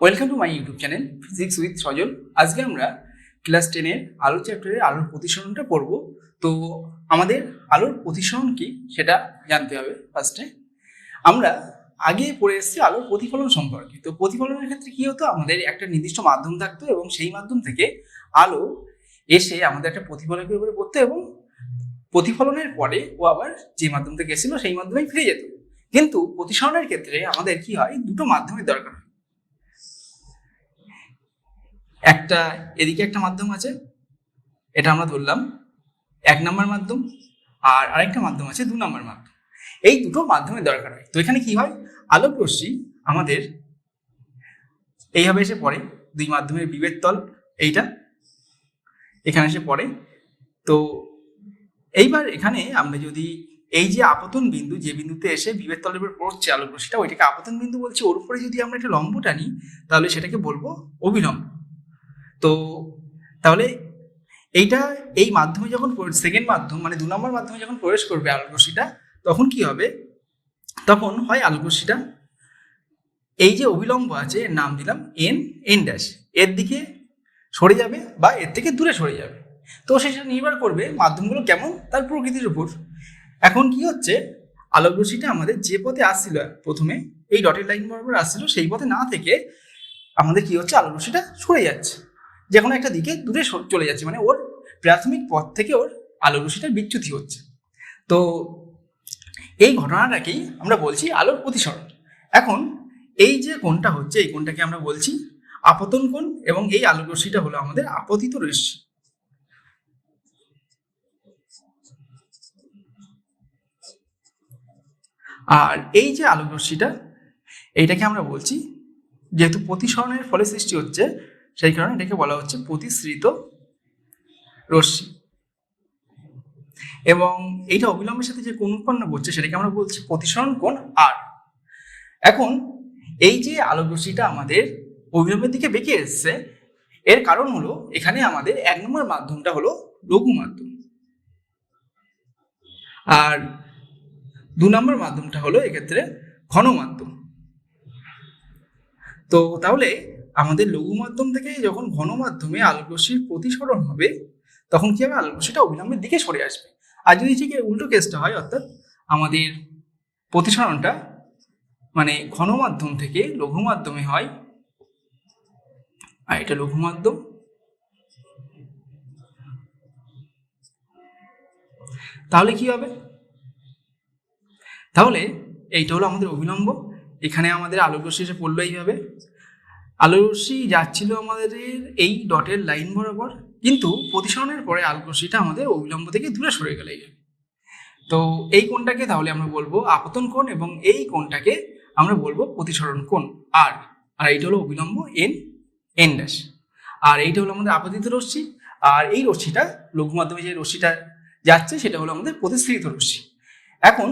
Welcome to my YouTube channel physics with Sajal. আজকে আমরা class 10-এর আলোর চ্যাপ্টারে আলোর প্রতিসরণটা পড়ব। তো আমাদের আলোর প্রতিসরণ কি সেটা জানতে হবে। ফার্স্টে আমরা আগে পড়ে এসেছি আলোর প্রতিফলন সম্পর্কে। তো প্রতিফলনের ক্ষেত্রে কি হতো, আমাদের একটা নির্দিষ্ট মাধ্যম থাকতো এবং সেই মাধ্যম থেকে আলো এসে আমাদের একটা প্রতিফলকের উপরে পড়তো এবং প্রতিফলনের পরে ও আবার যে মাধ্যম থেকে এসেছিল সেই মাধ্যমেই ফিরে যেত। কিন্তু প্রতিসরণের ক্ষেত্রে আমাদের কি হয়, দুটো মাধ্যমের দরকার হয়। একটা এদিকে একটা মাধ্যম আছে, এটা আমরা ধরলাম 1 নম্বর মাধ্যম, আর আরেকটা মাধ্যম আছে 2 নম্বর মাধ্যম। এই দুটো মাধ্যমের দরকার হয়। তো এখানে কি হয়, আলোক রশ্মি আমাদের এইভাবে এসে পড়ে, দুই মাধ্যমের বিভেদ তল এইটা এখানে এসে পড়ে। তো এইবার এখানে আমরা যদি এই যে আপতন বিন্দু, যে বিন্দুতে এসে বিভেদ তলের উপর পড়ছে আলোক রশ্মিটা, ওইটাকে আপতন বিন্দু বলছি। ওর উপরে যদি আমরা একটা লম্ব টানি তাহলে সেটাকে বলবো অভিলম্ব। তো তাহলে এইটা এই মাধ্যমে যখন সেকেন্ড মাধ্যম মানে 2 নম্বর মাধ্যমে যখন প্রবেশ করবে আলোক রশ্মিটা, তখন কি হবে, তখন হয় আলোক রশ্মিটা এই যে অভিলম্ব আছে এর নাম দিলাম এন ড্যাশ, এর দিকে সরে যাবে বা এর থেকে দূরে সরে যাবে। তো সেটা নির্ভর করবে মাধ্যমগুলো কেমন তার প্রকৃতির উপর। এখন কি হচ্ছে, আলোক রশ্মিটা আমাদের যে পথে আসছিল প্রথমে, এই ডটের লাইন বরাবর আসছিল, সেই পথে না থেকে আমাদের কি হচ্ছে, আলোক রশ্মিটা সরে যাচ্ছে, যে কোনো একটা দিকে দূরে চলে যাচ্ছে, মানে ওর প্রাথমিক পথ থেকে ওর আলোক রশ্মিটার বিচ্যুতি হচ্ছে। তো এই ঘটনাটাকেই আমরা বলছি আলোর প্রতিসরণ। এখন এই যে কোণটা হচ্ছে, এই কোণটাকে আমরা বলছি আপতন কোণ, এবং এই আলোক রশ্মিটা হলো আমাদের আপতিত রশ্মি। আর এই যে আলোক রশ্মিটা, এইটাকে আমরা বলছি, যেহেতু প্রতিসরণের ফলে সৃষ্টি হচ্ছে সেই কারণে এটাকে বলা হচ্ছে প্রতিসৃত রশ্মি। এবং এইটা অবিলম্বের সাথে যে কোণ উৎপন্ন করছে সেটাকে আমরা বলছি প্রতিসরণ কোণ আর। এখন এই যে আলোক রশ্মিটা আমাদের অবিলম্বের দিকে বেঁকে এসছে, এর কারণ হলো এখানে আমাদের 1 নম্বর মাধ্যমটা হলো লঘু মাধ্যম, আর 2 নম্বর মাধ্যমটা হলো এক্ষেত্রে ঘন মাধ্যম। তো তাহলে আমাদের লঘু মাধ্যম থেকে যখন ঘন মাধ্যমে আলোক রশ্মির প্রতিসরণ হবে, তখন কি হবে, আলোক রশ্মিটা অবিলম্বের দিকে সরে আসবে। আর যদি ঠিক উল্টো কেসটা হয়, অর্থাৎ আমাদের প্রতিসরণটা মানে ঘন মাধ্যম থেকে লঘু মাধ্যমে হয়, আর এটা লঘু মাধ্যম, তাহলে কি হবে, তাহলে এইটা হলো আমাদের অবিলম্ব। এখানে আমাদের আলোক রশ্মি এসে পড়লো এইভাবে, আলোক রশ্মি যাচ্ছিল আমাদের এই ডটের লাইন বরাবর, কিন্তু প্রতিসরণের পরে আলোক রশ্মিটা আমাদের অবিলম্ব থেকে দূরে সরে গেলে। তো এই কোণটাকে তাহলে আমরা বলবো আপতন কোণ, এবং এই কোণটাকে আমরা বলবো প্রতিসরণ কোণ আর। আর এইটা হলো অবিলম্ব এন ড্যাশ, আর এইটা হলো আমাদের আপতিত রশ্মি। আর এই রশ্মিটা লঘু মাধ্যমে যে রশ্মিটা যাচ্ছে সেটা হলো আমাদের প্রতিসৃত রশ্মি। এখন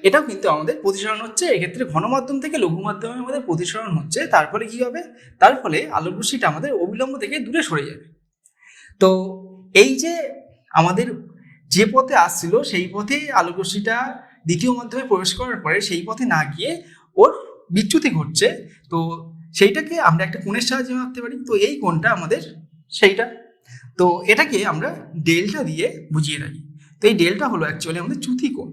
এটাও কিন্তু আমাদের প্রতিসরণ হচ্ছে, এক্ষেত্রে ঘন মাধ্যম থেকে লঘু মাধ্যমে আমাদের প্রতিসরণ হচ্ছে। তার ফলে কি হবে, তার ফলে আলোক রশ্মিটা আমাদের অবিলম্ব থেকে দূরে সরে যাবে। তো এই যে আমাদের যে পথে আসছিল সেই পথে আলোক রশ্মিটা দ্বিতীয় মাধ্যমে প্রবেশ করার পরে সেই পথে না গিয়ে ওর বিচ্যুতি ঘটছে। তো সেইটাকে আমরা একটা কোণের সাহায্যে মাপতে পারি। তো এই কোণটা আমাদের সেইটা, তো এটাকে আমরা ডেল্টা দিয়ে বুঝিয়ে রাখি। তো এই ডেল্টা হলো অ্যাকচুয়ালি আমাদের চ্যুতি কোণ।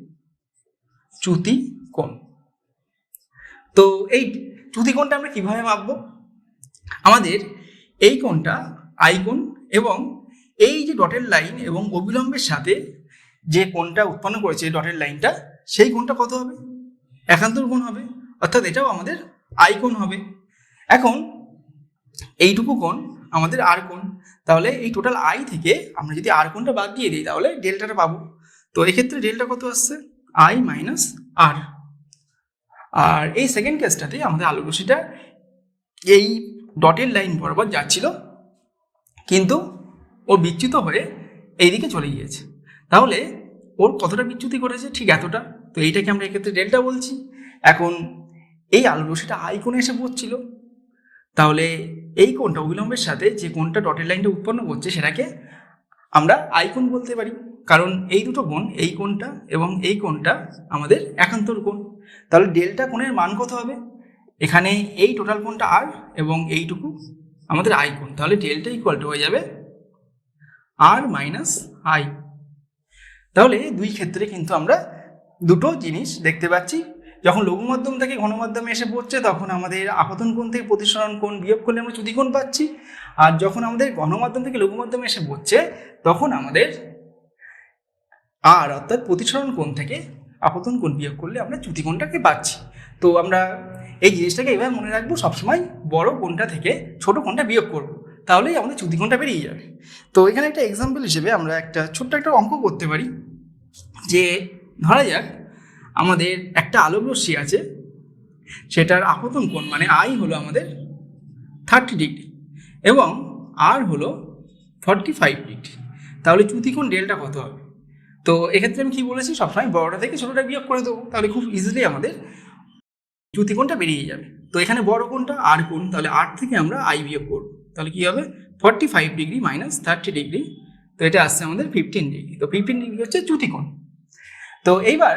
তো এই চ্যুতি কোণটা আমরা কিভাবে মাপবো, আমাদের এই কোণটা আই কোণ, এবং এই যে ডটের লাইন এবং অবিলম্বের সাথে যে কোণটা উৎপন্ন করেছে ডটের লাইনটা, সেই কোণটা কত হবে, একান্তর কোণ হবে, অর্থাৎ এটাও আমাদের আই কোণ হবে। এখন এইটুকু কোণ আমাদের আর কোণ, তাহলে এই টোটাল আই থেকে আমরা যদি আর কোণটা বাদ দিয়ে দিই তাহলে ডেল্টাটা পাবো। তো এক্ষেত্রে ডেল্টা কত আসছে, আই মাইনাস আর। আর এই সেকেন্ড কেসটাতে আমাদের আলোক রশ্মিটা এই ডটের লাইন বরাবর যাচ্ছিল, কিন্তু ও বিচ্যুত হয়ে এইদিকে চলে গিয়েছে। তাহলে ওর কতটা বিচ্যুতি করেছে, ঠিক এতটা। তো এইটাকে আমরা এক্ষেত্রে ডেল্টা বলছি। এখন এই আলোক রশ্মিটা আই কোণে এসে পড়ছিল, তাহলে এই কোণটা অবিলম্বের সাথে যে কোণটা ডটের লাইনটা উৎপন্ন করছে সেটাকে আমরা আই কোণ বলতে পারি, কারণ এই দুটো কোণ, এই কোণটা এবং এই কোণটা আমাদের একান্তর কোণ। তাহলে ডেল্টা কোণের মান কত হবে, এখানে এই টোটাল কোণটা আর এবং এইটুকু আমাদের আই কোণ, তাহলে ডেল্টা ইকুয়াল টু হয়ে যাবে আর মাইনাস আই। তাহলে দুই ক্ষেত্রে কিন্তু আমরা দুটো জিনিস দেখতে পাচ্ছি। যখন লঘু মাধ্যম থেকে ঘন মাধ্যমে এসে পড়ছে তখন আমাদের আপতন কোণ থেকে প্রতিসরণ কোণ বিয়োগ করলে আমরা চ্যুতি কোণ পাচ্ছি, আর যখন আমাদের ঘন মাধ্যম থেকে লঘু মাধ্যমে এসে পড়ছে তখন আমাদের আর অর্থাৎ প্রতিসরণ কোণ থেকে আপতন কোণ বিয়োগ করলে আমরা চ্যুতি কোণটাকে পাচ্ছি। তো আমরা এই জিনিসটাকে এবার মনে রাখবো, সবসময় বড় কোণটা থেকে ছোট কোণটা বিয়োগ করবো, তাহলেই আমাদের চ্যুতি কোণটা বেরিয়ে যাবে। তো এখানে একটা এক্সাম্পল হিসেবে আমরা একটা ছোট্ট একটা অঙ্ক করতে পারি, যে ধরা যাক আমাদের একটা আলোক রশ্মি আছে, সেটার আপতন কোণ মানে আই হলো আমাদের 30 ডিগ্রি এবং আর হলো 45 ডিগ্রি, তাহলে চ্যুতি কোণ ডেল্টা কত হবে? তো এক্ষেত্রে আমি কি বলেছি, সবসময় বড়টা থেকে ছোটটা বিয়োগ করে দেবো, তাহলে খুব ইজিলি আমাদের চ্যুতি কোণটা বেরিয়ে যাবে। তো এখানে বড় কোণটা আর কোণ, তাহলে আর থেকে আমরা আই বিয়োগ করবো, তাহলে কি হবে 45 ডিগ্রি মাইনাস 30 ডিগ্রি, তো এটা আসছে আমাদের 15 ডিগ্রি। তো 15 ডিগ্রি হচ্ছে চ্যুতি কোণ। তো এইবার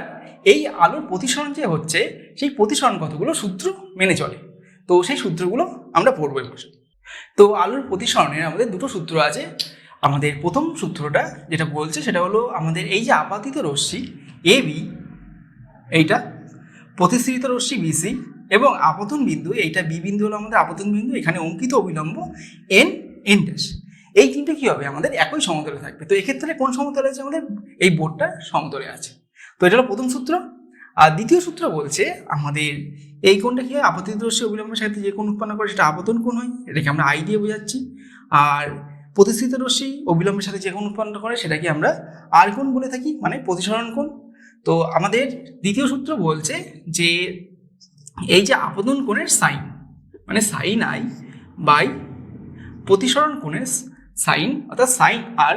এই আলোর প্রতিসরণ যে হচ্ছে, সেই প্রতিসরণ কতগুলো সূত্র মেনে চলে, তো সেই সূত্রগুলো আমরা পড়বো এই বছর। তো আলোর প্রতিসরণের আমাদের দুটো সূত্র আছে। আমাদের প্রথম সূত্রটা যেটা বলছে সেটা হলো আমাদের এই যে আপাতিত রশ্মি এ বি, এইটা প্রতিসৃত রশ্মি বিসি এবং আপতন বিন্দু, এইটা বি বিন্দু হলো আমাদের আপতন বিন্দু, এখানে অঙ্কিত অবিলম্ব এন এন ড্যাশ, এই তিনটে কী হবে আমাদের একই সমতলে থাকবে। তো এক্ষেত্রে কোন সমতলে আছে আমাদের? এই বোর্ডটা সমতলে আছে। তো এটা হলো প্রথম সূত্র। আর দ্বিতীয় সূত্র বলছে আমাদের এই কোণটা কি হয়, আপতিত রশ্মি অবিলম্বের সাথে যে কোণ উৎপন্ন করে সেটা আপতন কোণ হয়, এটাকে আমরা আই দিয়ে বোঝাচ্ছি। আর প্রতিসৃত রশ্মি অবিলম্বের সাথে যে কোণ উৎপন্ন করে সেটাকে আমরা আর কোণ বলে থাকি, মানে প্রতিসরণ কোণ। তো আমাদের দ্বিতীয় সূত্র বলছে যে এই যে আপতন কোণের সাইন মানে সাইন আই বাই প্রতিসরণ কোণের সাইন অর্থাৎ সাইন আর,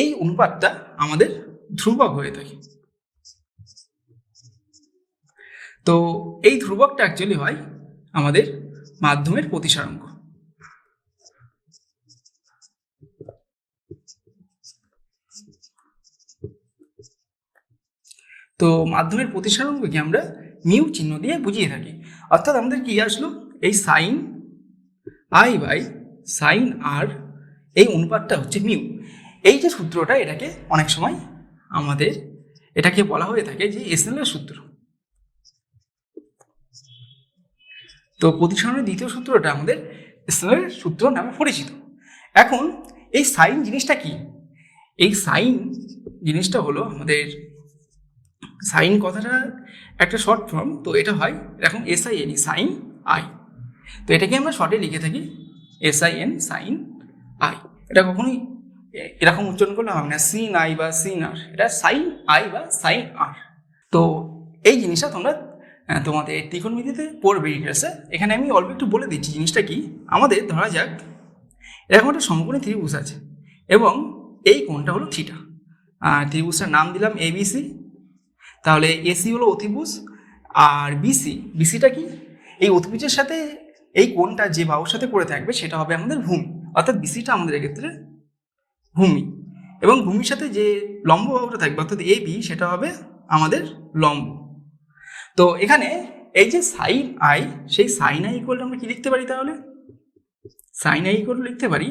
এই অনুপাতটা আমাদের ধ্রুবক হয়ে থাকে। তো এই ধ্রুবকটা অ্যাকচুয়ালি হয় আমাদের মাধ্যমের প্রতিসরাঙ্ক। তো মাধ্যমের প্রতিসরাঙ্ককে আমরা মিউ চিহ্ন দিয়ে বুঝিয়ে থাকি, অর্থাৎ আমাদের কি আসলো, এই সাইন আই বাই সাইন আর, এই অনুপাতটা হচ্ছে মিউ। এই যে সূত্রটা, এটাকে অনেক সময় আমাদের এটাকে বলা হয়ে থাকে যে স্নেলের সূত্র। তো প্রতিসরণের দ্বিতীয় সূত্রটা আমাদের স্নেলের সূত্র নামে পরিচিত। এখন এই সাইন জিনিসটা কি? এই সাইন জিনিসটা হলো আমাদের, সাইন কথাটা একটা শর্ট ফর্ম, তো এটা হয় এরকম SIN সাইন আই। তো এটাকে আমরা শর্টে লিখে থাকি SIN সাইন আই। এটা কখনোই এরকম উচ্চারণ করলে হবে না সিন আই বা সিন আর, এটা সাইন আই বা সাইন আর। তো এই জিনিসটা তোমরা তোমাদের ত্রিকোণমিতিতে পড়বে ডিটেলসে। এখানে আমি অল্প একটু বলে দিচ্ছি জিনিসটা কি। আমাদের ধরা যাক এরকম একটা সমকোণী ত্রিভুজ আছে এবং এই কোণটা হলো থিটা, ত্রিভুজটার নাম দিলাম ABC। তাহলে AC হলো অতিভুজ আর বিসিটা কি, এই অতিভুজের সাথে এই কোণটা যে বাহুর সাথে পড়ে থাকবে সেটা হবে আমাদের ভূমি, অর্থাৎ বিসিটা আমাদের এক্ষেত্রে ভূমি, এবং ভূমির সাথে যে লম্ব বাহুটা থাকবে অর্থাৎ AB সেটা হবে আমাদের লম্ব। তো এখানে এই যে সাইন আই, সেই সাইন আই ইকুয়াল আমরা কি লিখতে পারি? তাহলে সাইন আই ইকুয়াল লিখতে পারি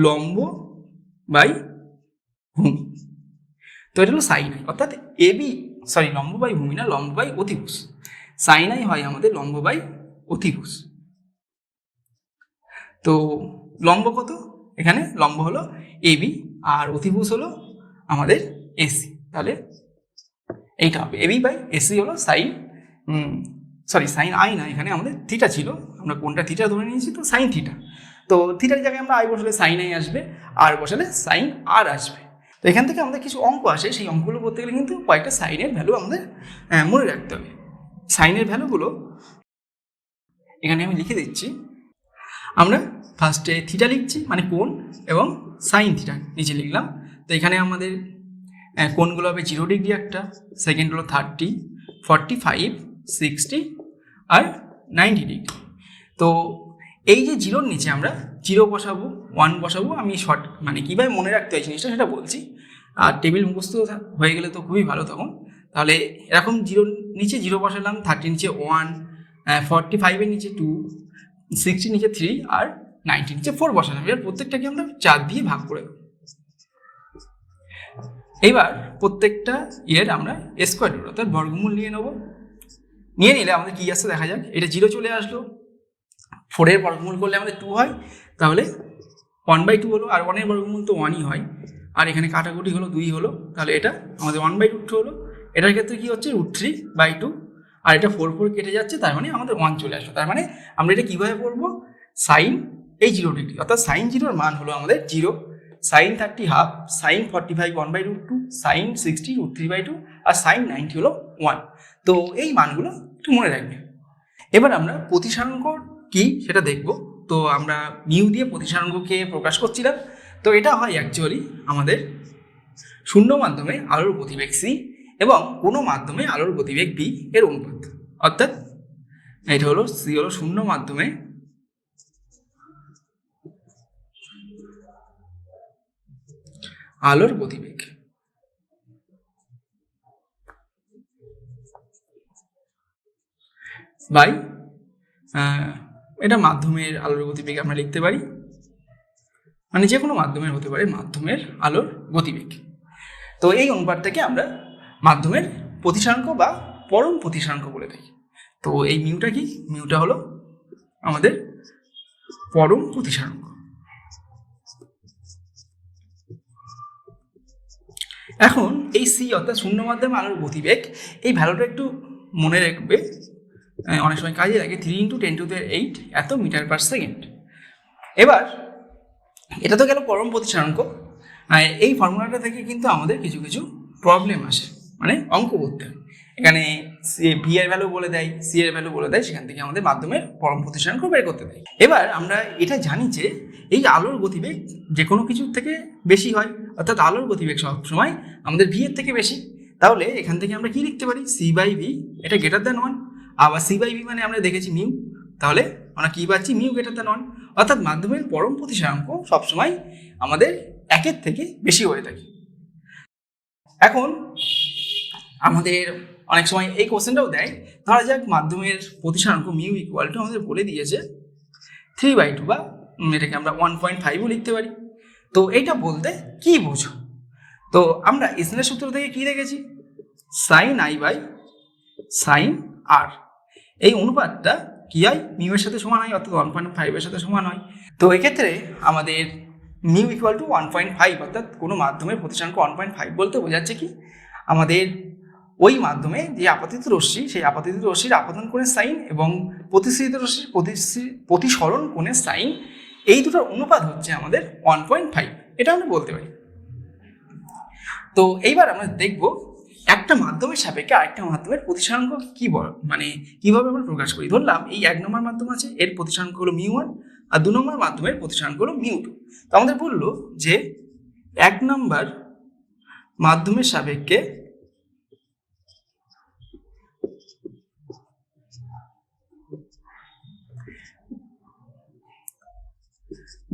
লম্ব বাই ভূমি। তো এটা হলো সাইন আই, অর্থাৎ লম্ব বাই ভূমি না, লম্ব বাই অতিভুজ। সাইন আই হয় আমাদের লম্ব বাই অতিভুজ। তো লম্ব কত? এখানে লম্ব হলো AB আর অতিভুজ হলো আমাদের AC, তাহলে এইটা হবে AB বাই AC হলো সাইন সাইন আই না, এখানে আমাদের থিটা ছিল, আমরা কোনটা থিটা ধরে নিয়েছি, তো সাইন থিটা। তো থিটার জায়গায় আমরা আই বসালে সাইন আই আসবে, আর বসালে সাইন আর আসবে। তো এখান থেকে আমাদের কিছু অঙ্ক আসে, সেই অঙ্কগুলো করতে গেলে কিন্তু কয়েকটা সাইনের ভ্যালু আমাদের মনে রাখতে হবে। সাইনের ভ্যালুগুলো এখানে আমি লিখে দিচ্ছি। আমরা ফার্স্টে থিটা লিখছি মানে কোণ, এবং সাইন থিটা নিচে লিখলাম। তো এখানে আমাদের কোণগুলো হবে 0 ডিগ্রি একটা, সেকেন্ড হলো 30, 45, 60 আর 90 ডিগ্রি। তো এই যে জিরোর নিচে আমরা 0 বসাবো, 1 বসাবো। আমি শর্ট মানে কীভাবে মনে রাখতে হয় জিনিসটা সেটা বলছি, আর টেবিল মুখস্থ হয়ে গেলে তো খুবই ভালো তখন। তাহলে এরকম 0 নিচে 0 বসালাম, 30 নিচে 1, 45-এর নিচে 2, 60 নিচে 3 আর 90 নিচে 4 বসালাম। এবার প্রত্যেকটাকে আমরা 4 দিয়ে ভাগ করে দেবো। এবার প্রত্যেকটা ইয়ের আমরা স্কোয়ার রুট অর্থাৎ বর্গমূল নিয়ে নেবো। নিয়ে নিলে আমাদের কী আসছে দেখা যাক। এটা 0 চলে আসলো। 4-এর বর্গমূল করলে আমাদের 2 হয়, তাহলে 1/2 হলো। আর 1-এর বর্গমূল তো 1ই হয়, আর এখানে কাটাকুটি হলো 2 হলো, তাহলে এটা আমাদের 1/√2 হলো। এটার ক্ষেত্রে কি হচ্ছে √3/2, আর এটা 4 কেটে যাচ্ছে, তার মানে আমাদের 1 চলে আসলো। তার মানে আমরা এটা কীভাবে পড়বো, সাইন এই 0 ডিগ্রি অর্থাৎ সাইন 0-র মান হলো আমাদের 0, সাইন 30 হাফ, সাইন 45 1/√2, সাইন 60 √3/2, আর সাইন 90 হলো 1। তো এই মানগুলো একটু মনে রাখবে। এবার আমরা প্রতিসারাঙ্ক কি সেটা দেখব। তো আমরা মিউ দিয়ে প্রতিসারাঙ্ককে প্রকাশ করছিলাম। তো এটা হয় অ্যাকচুয়ালি আমাদের শূন্য মাধ্যমে আলোর গতিবেগ c এবং কোনো মাধ্যমে আলোর গতিবেগ b এর অনুপাত। অর্থাৎ এটা হলো c হলো শূন্য মাধ্যমে আলোর গতিবেগ বাই এটা মাধ্যমের আলোর গতিবেগ আমরা লিখতে পারি, মানে যে কোনো মাধ্যমের হতে পারে মাধ্যমের আলোর গতিবেগ। তো এই অনুপাতটাকে আমরা মাধ্যমের প্রতিসারাঙ্ক বা পরম প্রতিসারাঙ্ক বলে থাকি। তো এই মিউটা কি, মিউটা হলো আমাদের পরম প্রতিসারাঙ্ক। এখন এই সি অর্থাৎ শূন্য মাধ্যমে আলোর গতিবেগ, এই ভ্যালুটা একটু মনে রাখবে, অনেক সময় কাজে লাগে। 3 × 10⁸ এত মিটার পার সেকেন্ড। এবার এটা তো গেল পরম প্রতিসারাঙ্ক। এই ফর্মুলাটা থেকে কিন্তু আমাদের কিছু কিছু প্রবলেম আসে, মানে অঙ্ক করতে হয়। এখানে ভি এর ভ্যালু বলে দেয়, সি এর ভ্যালু বলে দেয়, সেখান থেকে আমাদের মাধ্যমের পরম প্রতিসারাঙ্ক বের করতে দেয়। এবার আমরা এটা জানি যে এই আলোর গতিবেগ যে কোনো কিছুর থেকে বেশি হয়, অর্থাৎ আলোর গতিবেগ সবসময় আমাদের ভি এর থেকে বেশি। তাহলে এখান থেকে আমরা কি লিখতে পারি, c/v এটা >1। আবার c/v মানে আমরা দেখেছি মিউ, তাহলে আমরা কি পাচ্ছি, মিউ >1। অর্থাৎ মাধ্যমের পরম প্রতিসারাঙ্ক সবসময় আমাদের 1-এর থেকে বেশি হয়ে থাকে। এখন আমাদের অনেক সময় এই কোশ্চেনটাও দেয়, ধরা যাক মাধ্যমের প্রতিসারাঙ্ক মিউ ইকুয়াল টু আমাদের বলে দিয়েছে 3/2 বা এটাকে আমরা 1.5ও লিখতে পারি। তো এইটা বলতে কি বোঝো, তো আমরা স্নেলের সূত্র থেকে কি দেখেছি, sine i by sine r। এই অনুপাতটা কি হয়, মিউ এর সাথে সমান হয়, অর্থাৎ 1.5 এর সাথে সমান হয়। তো এক্ষেত্রে আমাদের মিউ ইকুয়াল টু 1.5, অর্থাৎ কোনো মাধ্যমের প্রতিসারাঙ্ক 1.5 বলতে বোঝাচ্ছে কি, আমাদের ওই মাধ্যমে যে আপতিত রশ্মি, সেই আপতিত রশ্মির আপতন কোণের সাইন এবং প্রতিসৃত রশ্মির প্রতিসরণ কোণের সাইন, এই দুটোর অনুপাত হচ্ছে আমাদের 1.5, এটা আমরা বলতে পারি। তো এইবার আমরা দেখব একটা মাধ্যমের সাপেক্ষে আরেকটা মাধ্যমের প্রতিসারাঙ্ক কি মানে কিভাবে আমরা প্রকাশ করি। ধরলাম এই 1 নম্বর মাধ্যম আছে, এর প্রতিসারাঙ্ক হলো μ1, আর 2 নম্বর মাধ্যমের প্রতিসারাঙ্ক হলো μ2। তো আমাদের বললো যে 1 নম্বর মাধ্যমের সাপেক্ষে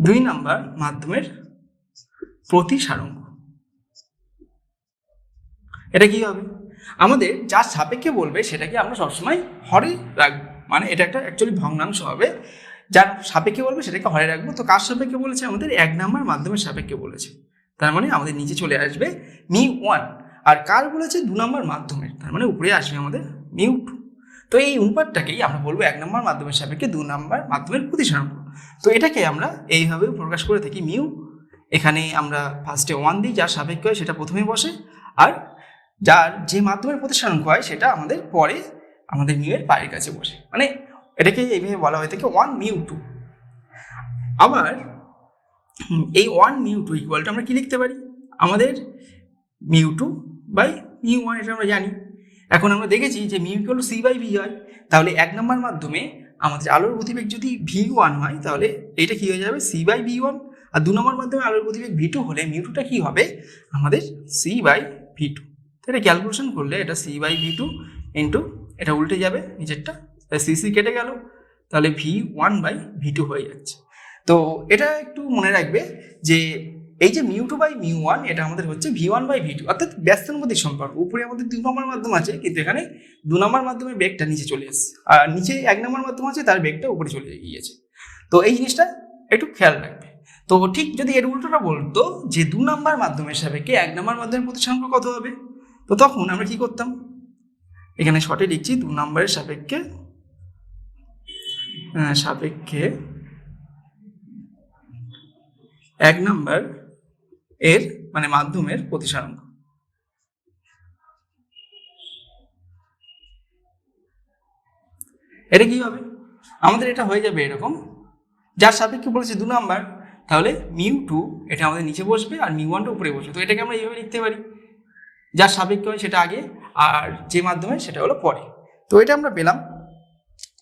দুই নম্বর মাধ্যমের প্রতিসারাঙ্ক, এটা কি হবে, আমাদের যার সাপেক্ষে বলবে সেটাকে আমরা সবসময় হরে রাখবো, মানে এটা একটা অ্যাকচুয়ালি ভগ্নাংশ হবে। যার সাপেক্ষে বলবে সেটাকে হরে রাখবো। তো কার সাপেক্ষে বলেছে, আমাদের 1 নম্বর মাধ্যমের সাপেক্ষে বলেছে, তার মানে আমাদের নিচে চলে আসবে μ1। আর কার বলেছে, 2 নম্বর মাধ্যমের, তার মানে উপরে আসবে আমাদের μ2। তো এই অনুপাতটাকেই আমরা বলবো 1 নম্বর মাধ্যমের সাপেক্ষে 2 নম্বর মাধ্যমের প্রতিসারাঙ্ক। তো এটাকে আমরা এইভাবে প্রকাশ করে থাকি, মিউ এখানে আমরা ফার্স্টে 1 দিই, যার সাপেক্ষে হয় সেটা প্রথমে বসে, আর যার যে মাধ্যমের প্রতিসারাঙ্ক হয় সেটা আমাদের পরে আমাদের মিউ এর পায়ের কাছে বসে, মানে এটাকে এইভাবে বলা হয়ে থাকে 1 μ2। আবার এই 1 μ2 ইকুয়াল টু আমরা কি লিখতে পারি, আমাদের μ2 বাই μ1, এটা আমরা জানি। এখন আমরা দেখেছি যে মিউ ইকুয়াল টু c/v হয়, তাহলে 1 নম্বর মাধ্যমে আমাদের আলোর গতিবেগ যদি v1 হয়, তাহলে এটা কি হয়ে যাবে c/v1। আর 2 নম্বর মাধ্যমে আলোর গতিবেগ v2 হলে μ2টা কি হবে, আমাদের c/v2। এটা ক্যালকুলেশন করলে এটা c/v2 ইন্টু এটা উল্টে যাবে নিচেরটা, সিসি কেটে গেল, তাহলে v1/v2 হয়ে যাচ্ছে। তো এটা একটু মনে রাখবে যে এই যে mu two by mu one এটা আমাদের হচ্ছে ভি1 বাই ভি2, অর্থাৎ ব্যস্তানুপাতিক সম্পর্ক। উপরে আমাদের 2 নম্বর মাধ্যম আছে, কিন্তু এখানে 2 নম্বর মাধ্যমের বেগটা নিচে চলে এসেছে, আর নিচে 1 নম্বর মাধ্যম আছে, তার বেগটা উপরে চলে গিয়েছে। তো এই জিনিসটা একটু খেয়াল রাখবে। তো ঠিক যদি এর উল্টোটা বলতো যে 2 নম্বর মাধ্যমের সাপেক্ষে 1 নম্বর মাধ্যমের প্রতিসরাঙ্ক কত হবে, তো তখন আমরা কি করতাম, এখানে শর্টে লিখছি 2 নম্বরের সাপেক্ষে 1 নম্বর এর মানে মাধ্যমের প্রতিসরাঙ্ক। এটা কি হবে, আমাদের এটা হয়ে যাবে এরকম, যার সাপেক্ষে বলেছে 2 নাম্বার, তাহলে μ2 এটা আমাদের নিচে বসবে আর μ1টা উপরে বসবে। তো এটাকে আমরা এইভাবে লিখতে পারি, যার সাপেক্ষে হয় সেটা আগে আর যে মাধ্যমে সেটা হলো পরে। তো এটা আমরা পেলাম।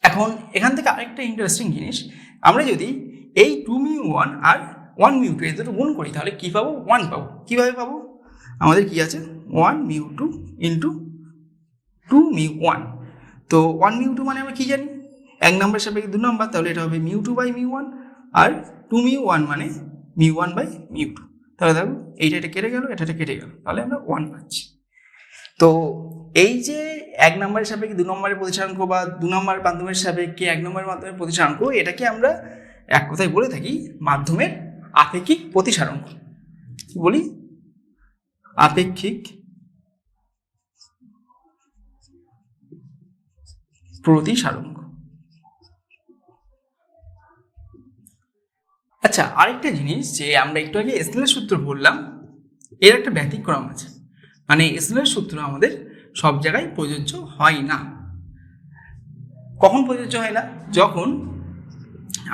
এখন এখান থেকে আরেকটা ইন্টারেস্টিং জিনিস, আমরা যদি এই 2μ1 আর 1μ2 এই দুটো গুণ করি তাহলে কি পাবো, 1 পাবো। কিভাবে পাবো, আমাদের কি আছে 1μ2 ইন্টু 2μ1। তো 1μ2 মানে আমরা কি জানি, 1 নম্বরের সাপেক্ষে 2 নম্বর, তাহলে এটা হবে μ2 বাই μ1, আর 2μ1 মানে μ1 বাই μ2। তাহলে দেখো এইটা কেটে গেল, এটা কেটে গেল, তাহলে আমরা 1 পাচ্ছি। তো এই যে 1 নম্বরের সাপেক্ষে 2 নম্বরের প্রতিসরাঙ্ক বা 2 নম্বর মাধ্যমের সাপেক্ষে 1 নম্বরের মাধ্যমের প্রতিসরাঙ্ক, এটাকে আমরা এক কথায় বলে থাকি মাধ্যমের আপেক্ষিক প্রতিসরাঙ্ক। কি বলি, আপেক্ষিক প্রতিসরাঙ্ক। আচ্ছা, আরেকটা জিনিস যে আমরা একটু আগে স্নেলের সূত্র বললাম, এর একটা ব্যতিক্রম আছে, মানে স্নেলের সূত্র আমাদের সব জায়গায় প্রযোজ্য হয় না। কখন প্রযোজ্য হয় না, যখন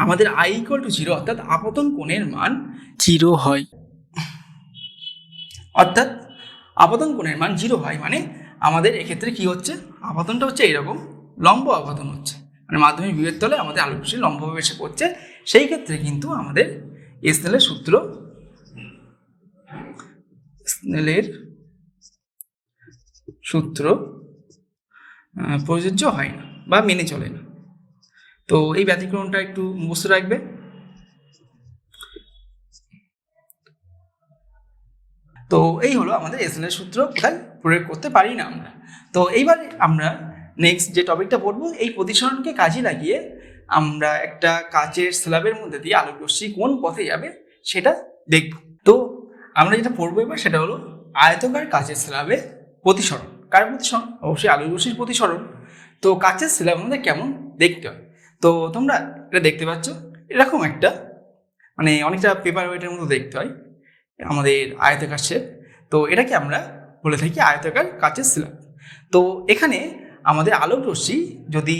আমাদের i=0 অর্থাৎ আপতন কোণের মান 0 হয়। অর্থাৎ আপতন কোণের মান 0 হয় মানে আমাদের এক্ষেত্রে কি হচ্ছে, আপতনটা হচ্ছে এইরকম লম্ব আপতন হচ্ছে, মানে মাধ্যমিক বিভেদ তলে আমাদের আলোক রশ্মি লম্বভাবে এসে পড়ছে। সেই ক্ষেত্রে কিন্তু আমাদের স্নেলের সূত্র প্রযোজ্য হয় না বা মেনে চলে না। তো এই ব্যতিক্রমটা একটু মুখস্থ রাখবে। তো এই হলো আমাদের স্নেলের সূত্র কোথায় প্রয়োগ করতে পারি না আমরা। তো এইবার আমরা নেক্সট যে টপিকটা পড়বো, এই প্রতিসরণকে কাজে লাগিয়ে আমরা একটা কাচের স্ল্যাবের মধ্যে দিয়ে আলোক রশ্মি কোন পথে যাবে সেটা দেখব। তো আমরা যেটা পড়বো এবার সেটা হলো আয়তকার কাচের স্ল্যাবে প্রতিসরণ। কার প্রতিসরণ, অবশ্যই আলোক রশ্মির প্রতিসরণ। তো কাচের স্ল্যাব আমাদের কেমন দেখতে হয়, তো তোমরা এটা দেখতে পাচ্ছ, এরকম একটা মানে অনেকটা পেপার ওয়েটের মতো দেখতে হয় আমাদের আয়তাকার শেপ। তো এটাকে আমরা বলে থাকি আয়তাকার কাচের স্ল্যাব। তো এখানে আমাদের আলোক রশ্মি যদি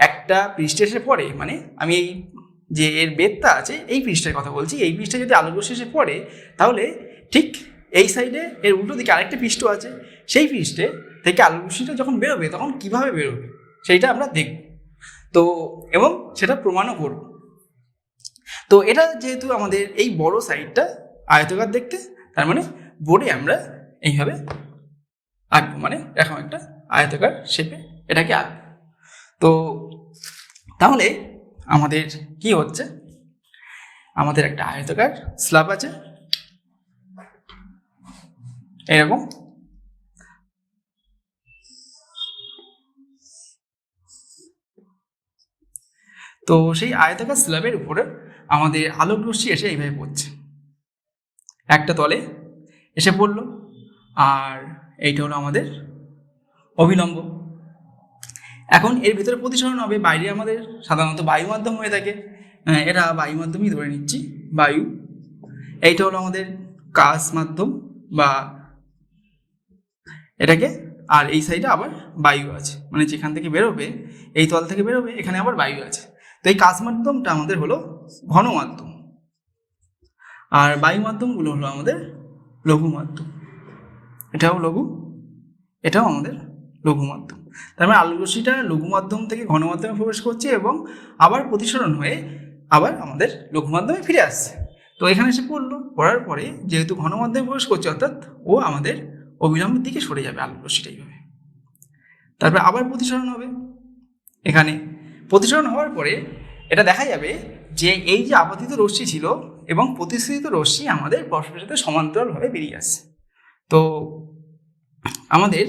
একটা পৃষ্ঠে এসে পড়ে, মানে আমি এই যে এর বেদটা আছে এই পৃষ্ঠের কথা বলছি, এই পৃষ্ঠে যদি আলোক রশ্মি এসে পড়ে তাহলে ঠিক এই সাইডে এর উল্টো দিকে আরেকটা পৃষ্ঠ আছে, সেই পৃষ্ঠে থেকে আলোক রশ্মিটা যখন বেরোবে তখন কিভাবে বেরোবে সেইটা আমরা দেখব। তো এবং সেটা প্রমাণও করব। তো এটা যেহেতু আমাদের এই বড় সাইডটা আয়তকার দেখতে, তার মানে বোর্ডে আমরা এইভাবে আঁকবো, মানে এরকম একটা আয়তকার শেপে এটাকে আঁকবো। তো তাহলে আমাদের কি হচ্ছে, আমাদের একটা আয়তকার স্ল্যাব আছে এরকম। তো সেই আয়তাকার স্ল্যাবের উপরে আমাদের আলোক রশ্মি এসে এইভাবে পড়ছে, একটা তলে এসে পড়লো, আর এইটা হলো আমাদের অভিলম্ব। এখন এর ভিতরে প্রতিসরণ হবে, বাইরে আমাদের সাধারণত বায়ু মাধ্যম হয়ে থাকে, এটা বায়ু মাধ্যমই ধরে নিচ্ছি, বায়ু। এইটা হলো আমাদের কাচ মাধ্যম বা এটাকে, আর এই সাইডে আবার বায়ু আছে, মানে যেখান থেকে বেরোবে এই তল থেকে বেরোবে এখানে আবার বায়ু আছে। তো এই কাচ মাধ্যমটা আমাদের হলো ঘন মাধ্যম, আর বায়ু মাধ্যমগুলো হলো আমাদের লঘু মাধ্যম। এটাও লঘু, এটাও আমাদের লঘু মাধ্যম। তার মানে আলোক রশ্মিটা লঘু মাধ্যম থেকে ঘন মাধ্যমে প্রবেশ করছে এবং আবার প্রতিসরণ হয়ে আবার আমাদের লঘু মাধ্যমে ফিরে আসছে। তো এখানে এসে পড়ার পরে যেহেতু ঘন মাধ্যমে প্রবেশ করছে, অর্থাৎ ও আমাদের অবিলম্বের দিকে সরে যাবে আলোক রশ্মিটা এইভাবে। তারপরে আবার প্রতিসরণ হবে, এখানে প্রতিসরণ হওয়ার পরে এটা দেখা যাবে যে এই যে আপতিত রশ্মি ছিল এবং প্রতিসৃত রশ্মি আমাদের পরস্পরের সাথে সমান্তরালভাবে বেরিয়ে আসছে। তো আমাদের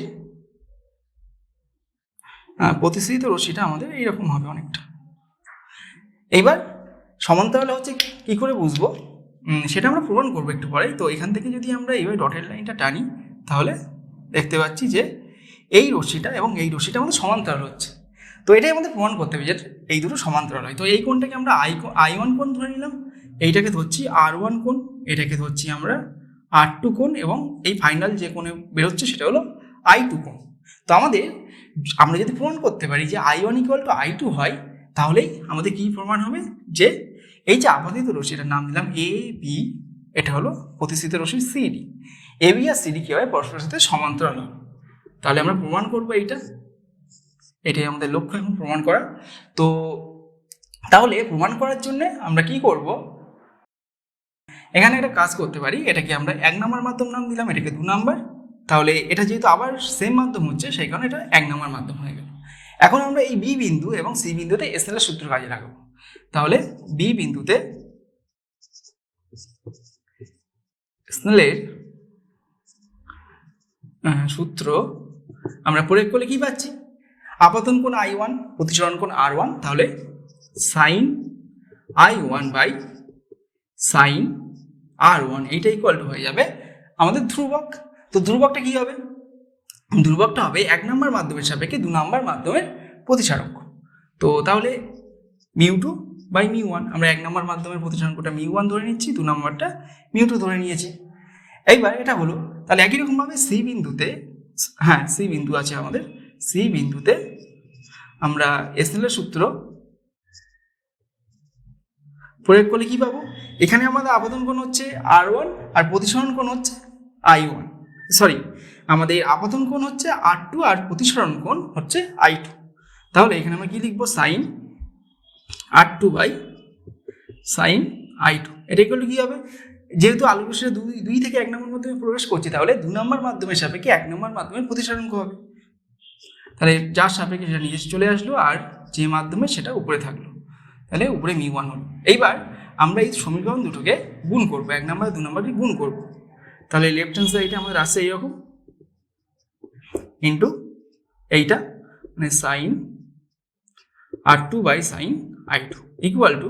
প্রতিসৃত রশ্মিটা আমাদের এইরকম হবে অনেকটা। এইবার সমান্তরাল হচ্ছে কি করে বুঝবো সেটা আমরা প্রমাণ করবো একটু পরে। তো এখান থেকে যদি আমরা এইভাবে ডটের লাইনটা টানি তাহলে দেখতে পাচ্ছি যে এই রশ্মিটা এবং এই রশ্মিটা আমাদের সমান্তরাল হচ্ছে। তো এটাই আমাদের প্রমাণ করতে হবে যে এই দুটো সমান্তরাল হয়। তো এই কোণটাকে আমরা I1 কোণ ধরে নিলাম, এইটাকে ধরছি R1 কোণ, এটাকে ধরছি আমরা R2 কোণ, এবং এই ফাইনাল যে কোণে বেরোচ্ছে সেটা হলো I2 কোণ। তো আমরা যদি প্রমাণ করতে পারি যে I1 = I2 হয়, তাহলেই আমাদের কি প্রমাণ হবে যে এই যে আপতিত রশ্মি, এটার নাম দিলাম এ বি, এটা হলো প্রতিসৃত রশ্মি CD. A B R CD কি হয়, পরস্পরের সাথে সমান্তরাল হবে। তাহলে আমরা প্রমাণ করবো এটাই আমাদের লক্ষ্য এখন প্রমাণ করা। তো তাহলে প্রমাণ করার জন্য আমরা কি করব, এখানে একটা কাজ করতে পারি। এটাকে আমরা 1 নম্বর মাধ্যম নাম দিলাম, এটাকে 2 নম্বর। তাহলে এটা যেহেতু আবার সেম মাধ্যম হচ্ছে, সেই কারণে এটা 1 নম্বর মাধ্যম হয়ে গেল। এখন আমরা এই বি বিন্দু এবং সি বিন্দুতে স্নেলের সূত্র কাজে লাগাবো। তাহলে বি বিন্দুতে স্নেলের সূত্র আমরা প্রয়োগ করলে কি পাচ্ছি, আপতন কোণ I1, প্রতিসরণ কোণ R1, তাহলে sin I1 by sin R1 এইটা ইকুয়াল টু হয়ে যাবে আমাদের ধ্রুবক। তো ধ্রুবকটা কি হবে, ধ্রুবকটা হবে 1 নম্বর মাধ্যমের সাপেক্ষে 2 নম্বর মাধ্যমের প্রতিসারক। তো তাহলে μ2 বাই μ1, আমরা 1 নম্বর মাধ্যমের প্রতিসারকটা μ1 ধরে নিচ্ছি, 2 নম্বরটা μ2 ধরে নিয়েছি। এইবার এটা হলো, তাহলে একই রকমভাবে সি বিন্দুতে, সি বিন্দু আছে আমাদের, সি বিন্দুতে আমরা স্নেলের সূত্র প্রয়োগ করলে কি পাবো, এখানে আমাদের আপতন কোণ হচ্ছে R1 আর প্রতিসরণ কোণ হচ্ছে I1, আমাদের আপতন কোণ হচ্ছে R2 আর প্রতিসরণ কোণ হচ্ছে I2। তাহলে এখানে আমরা কি লিখবো, sin R2 by sin I2, এটা ইকুয়াল টু কি হবে, যেহেতু আলোক রশ্মিটা 2 থেকে 1 নম্বর মাধ্যমে প্রবেশ করছে, তাহলে 2 নম্বর মাধ্যমের সাপেক্ষে 1 নম্বর মাধ্যমের প্রতিসরণ হবে। তাহলে যার সাপেক্ষে সেটা নিচে চলে আসলো, আর যে মাধ্যমে সেটা উপরে থাকলো, তাহলে উপরে μ1 হলো। এইবার আমরা এই সমীকরণ দুটোকে গুণ করবো, 1 নম্বর 2 নম্বরকে গুণ করবো। তাহলে লেফট হ্যান্ড সাইডে আমাদের আসছে এইরকম ইন্টু এইটা, মানে sin R2 by sin I2 equal to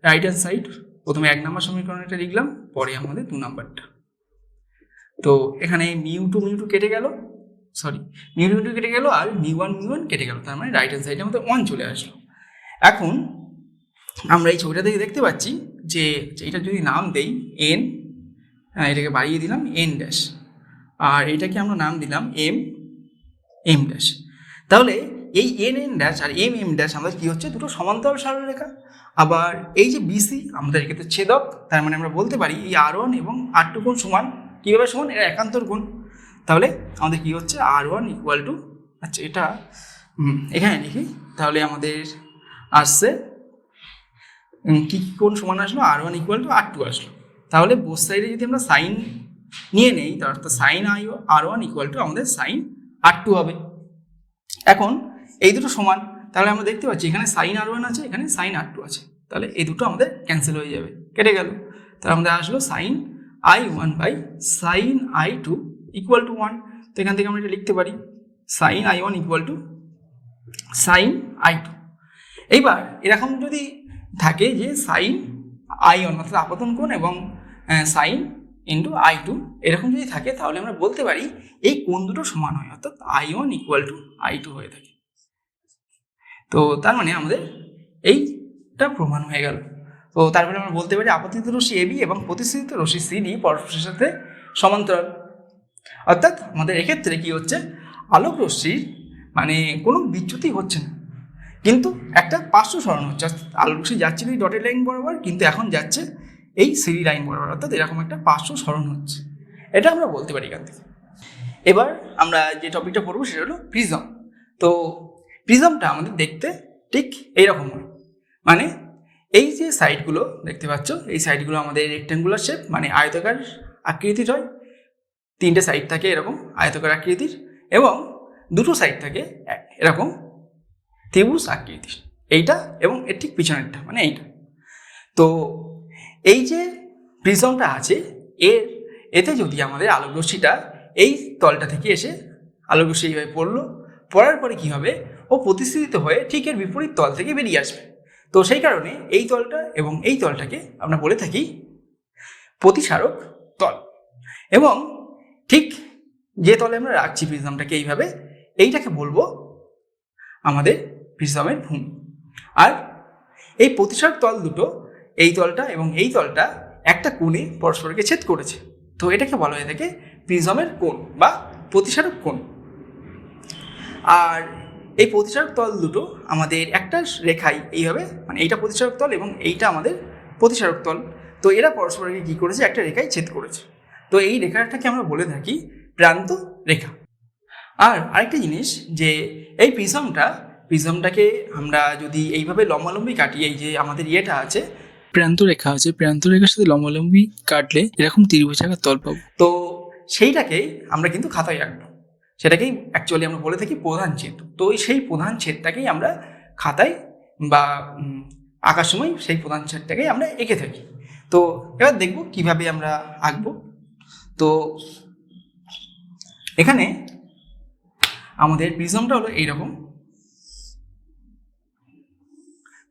right hand side, প্রথমে 1 নম্বর সমীকরণটা লিখলাম, পরে আমাদের 2 নম্বরটা। তো এখানে μ2 কেটে গেল, μ2 কেটে গেল, আর μ1 কেটে গেল, তার মানে রাইট হ্যান্ড সাইডে আমাদের 1 চলে আসলো। এখন আমরা এই ছবিটা থেকে দেখতে পাচ্ছি যে এটা যদি নাম দেই n, এটাকে বাড়িয়ে দিলাম n ড্যাশ, আর এটাকে আমরা নাম দিলাম m ড্যাশ। তাহলে এই n ড্যাশ আর m ড্যাশ আমাদের কি হচ্ছে, দুটো সমান্তরাল সরলরেখা। আবার এই যে বিসি আমাদের এক্ষেত্রে ছেদক, তার মানে আমরা বলতে পারি এই R1 এবং R2 কোণ সমান। কীভাবে সমান, এটা একান্তর কোণ। তাহলে আমাদের কি হচ্ছে, R1 ইকুয়াল টু, আচ্ছা এটা এখানে লিখি, তাহলে আমাদের আসছে কি কোণ সমান আসলো, R1 ইকুয়াল টু R2 আসলো। তাহলে বোথ সাইডে যদি আমরা সাইন নিয়ে নেই, তার অর্থ সাইন R1 ইকুয়াল টু আমাদের সাইন R2 হবে। এখন এই দুটো সমান, তাহলে আমরা দেখতে পাচ্ছি এখানে সাইন R1 আছে, এখানে সাইন R2 আছে, তাহলে এই দুটো আমাদের ক্যান্সেল হয়ে যাবে, কেটে গেল। তাহলে আমাদের আসলো sine I1 by sine I2 equal to 1। তো এখান থেকে আমরা এটা লিখতে পারি sign I1 equal to sign I2। এইবার এরকম যদি থাকে যে সাইন I1 অর্থাৎ আপতন কোণ এবং সাইন ইন্টু I2 এরকম যদি থাকে, তাহলে আমরা বলতে পারি এই কোণ দুটো সমান হয়, অর্থাৎ I1 ইকুয়াল টু I2 হয়ে থাকে। তো তার মানে আমাদের এইটা প্রমাণ হয়ে গেল। তো তারপরে আমরা বলতে পারি আপতিত রশ্মি এবি এবং প্রতিসৃত রশ্মি সিডি পরস্পরের সাথে সমান্তরাল। অর্থাৎ আমাদের এক্ষেত্রে কি হচ্ছে, আলোক রশ্মির মানে কোনো বিচ্যুতি হচ্ছে না, কিন্তু একটা পার্শ্ব সরণ হচ্ছে। আলোক রশ্মি যাচ্ছিল এই ডটেড লাইন বরাবর, কিন্তু এখন যাচ্ছে এই সিডি লাইন বরাবর, অর্থাৎ এরকম একটা পার্শ্ব সরণ হচ্ছে, এটা আমরা বলতে পারি এখান থেকে। এবার আমরা যে টপিকটা পড়বো সেটা হলো প্রিজম। তো প্রিজমটা আমাদের দেখতে ঠিক এইরকম হয়, মানে এই যে সাইডগুলো দেখতে পাচ্ছ, এই সাইডগুলো আমাদের রেক্ট্যাঙ্গুলার শেপ, মানে আয়তাকার আকৃতির হয়। 3টে সাইড থাকে এরকম আয়তাকার আকৃতির, এবং দুটো সাইড থাকে এরকম ত্রিভুজ আকৃতির, এইটা এবং এর ঠিক পিছনেরটা মানে এইটা। তো এই যে প্রিজমটা আছে এতে যদি আমাদের আলোক রশ্মিটা এই তলটা থেকে এসে আলোক রশ্মি এইভাবে পড়ার পরে কি হবে, ও প্রতিস্থিত হয়ে ঠিক এর বিপরীত তল থেকে বেরিয়ে আসবে। তো সেই কারণে এই তলটা এবং এই তলটাকে আমরা বলে থাকি প্রতিসারক তল। এবং ঠিক যে তলে আমরা রাখছি প্রিজমটাকে এইভাবে, এইটাকে বলবো আমাদের প্রিজমের ভূমি। আর এই প্রতিসারক তল দুটো, এই তলটা এবং এই তলটা একটা কোণে পরস্পরকে ছেদ করেছে, তো এটাকে বলা হয়ে থাকে প্রিজমের কোণ বা প্রতিসারক কোণ। আর এই প্রতিসারক তল দুটো আমাদের একটা রেখায় এইভাবে, মানে এইটা প্রতিসারক তল এবং এইটা আমাদের প্রতিসারক তল, তো এরা পরস্পরকে কী করেছে, একটা রেখায় ছেদ করেছে। তো এই রেখাটাকে আমরা বলে থাকি প্রান্ত রেখা। আর আরেকটা জিনিস যে এই প্রিজমটাকে আমরা যদি এইভাবে লম্বালম্বি কাটি, এই যে আমাদের ইয়েটা আছে প্রান্ত রেখা আছে, প্রান্ত রেখার সাথে লম্বালম্বি কাটলে এরকম ত্রিভুজাকার তল পাবো। তো সেইটাকেই আমরা কিন্তু খাতায় আঁকবো, সেটাকেই অ্যাকচুয়ালি আমরা বলে থাকি প্রধান ছেদ। তো সেই প্রধান ছেদটাকেই আমরা খাতায় বা আঁকার সময় সেই প্রধান ছেদটাকেই আমরা এঁকে থাকি। তো এবার দেখব কিভাবে আমরা আঁকবো। তো এখানে আমাদের প্রিজমটা হলো এইরকম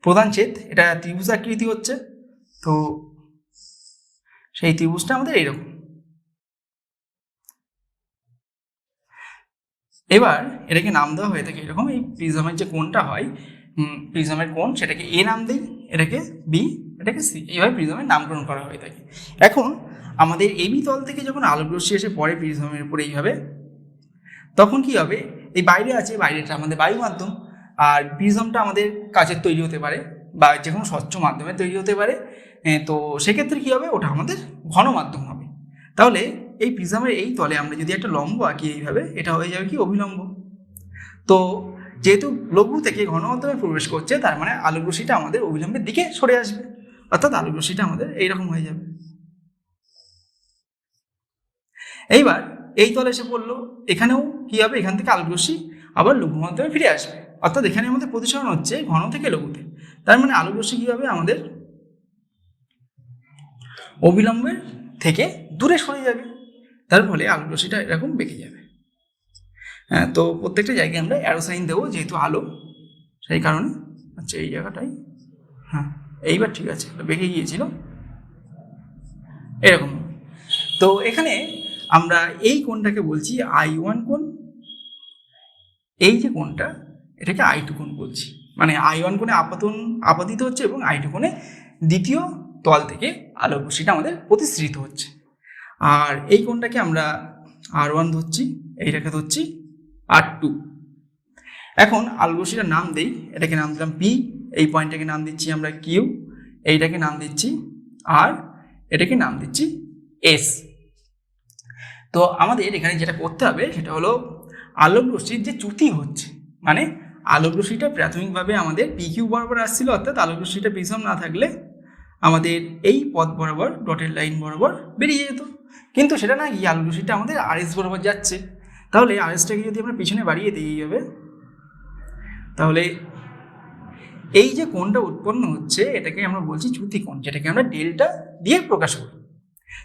প্রধান ছেদ, এটা ত্রিভুজ আকৃতি হচ্ছে। তো সেই ত্রিভুজটা আমাদের এইরকম। এবার এটাকে নাম দেওয়া হয়ে থাকে এরকম, এই প্রিজমের যে কোণটা হয়, প্রিজমের কোণ, সেটাকে এ নাম দিই, এটাকে বি, এটাকে সি, এইভাবে প্রিজমের নামকরণ করা হয়ে থাকে। এখন আমাদের এবি তল থেকে যখন আলোক রশ্মি এসে পড়ে প্রিজমের উপরে এইভাবে, তখন কি হবে, এই বাইরে আছে, বাইরেটা আমাদের বায়ু মাধ্যম, আর প্রিজমটা আমাদের কাচের তৈরি হতে পারে বা যে কোনো স্বচ্ছ মাধ্যমে তৈরি হতে পারে। তো সেক্ষেত্রে কি হবে, ওটা আমাদের ঘন মাধ্যম হবে। তাহলে এই প্রিজমের এই তলে আমরা যদি একটা লম্ব আঁকি এইভাবে, এটা হয়ে যাবে কি অভিলম্ব। তো যেহেতু লঘু থেকে ঘন মাধ্যমে প্রবেশ করছে, তার মানে আলোক রশ্মিটা আমাদের অভিলম্বের দিকে সরে আসবে, অর্থাৎ আলোক রশ্মিটা আমাদের এইরকম হয়ে যাবে। এইবার এই তলে এসে পড়লো, এখানেও কি হবে, এখান থেকে আলোক রশ্মি আবার লঘু মাধ্যমে ফিরে আসবে, অর্থাৎ এখানে আমাদের প্রতিসরণ হচ্ছে ঘন থেকে লঘুতে, তার মানে আলোক রশ্মি কি হবে, আমাদের অবিলম্বের থেকে দূরে সরে যাবে, তার ফলে আলোক রশ্মিটা এরকম বেঁকে যাবে। হ্যাঁ, তো প্রত্যেকটা জায়গায় আমরা অ্যারো সাইন দেবো, যেহেতু আলো, সেই কারণে। আচ্ছা, এই জায়গাটাই, হ্যাঁ এইবার ঠিক আছে, বেঁকে গিয়েছিল এরকম। তো এখানে আমরা এই কোণটাকে বলছি I1 কোণ, এই যে কোণটা, এটাকে I2 কোণ বলছি। মানে I1 কোণে আপাতিত হচ্ছে এবং I2 কোণে দ্বিতীয় তল থেকে আলোক রশ্মিটা আমাদের প্রতিসৃত হচ্ছে। আর এই কোণটাকে আমরা R1 ধরছি, এইটাকে ধরছি R2। এখন আলোক রশ্মিটার নাম দেই, এটাকে নাম দিলাম P, এই পয়েন্টটাকে নাম দিচ্ছি আমরা Q, এইটাকে নাম দিচ্ছি R, এটাকে নাম দিচ্ছি S। তো আমাদের এখানে যেটা করতে হবে সেটা হলো আলোক রশ্মির যে চ্যুতি হচ্ছে, মানে আলোক রশ্মিটা প্রাথমিকভাবে আমাদের PQ বরাবর আসছিল, অর্থাৎ আলোক রশ্মিটা প্রিজম না থাকলে আমাদের এই পথ বরাবর ডটের লাইন বরাবর বেরিয়ে যেত, কিন্তু সেটা না গিয়ে আলোক রশ্মিটা আমাদের RS বরাবর যাচ্ছে। তাহলে RSটাকে যদি আমরা পিছনে বাড়িয়ে দিই এইভাবে, তাহলে এই যে কোণটা উৎপন্ন হচ্ছে এটাকে আমরা বলছি চ্যুতি কোণ, যেটাকে আমরা ডেল্টা দিয়ে প্রকাশ করি।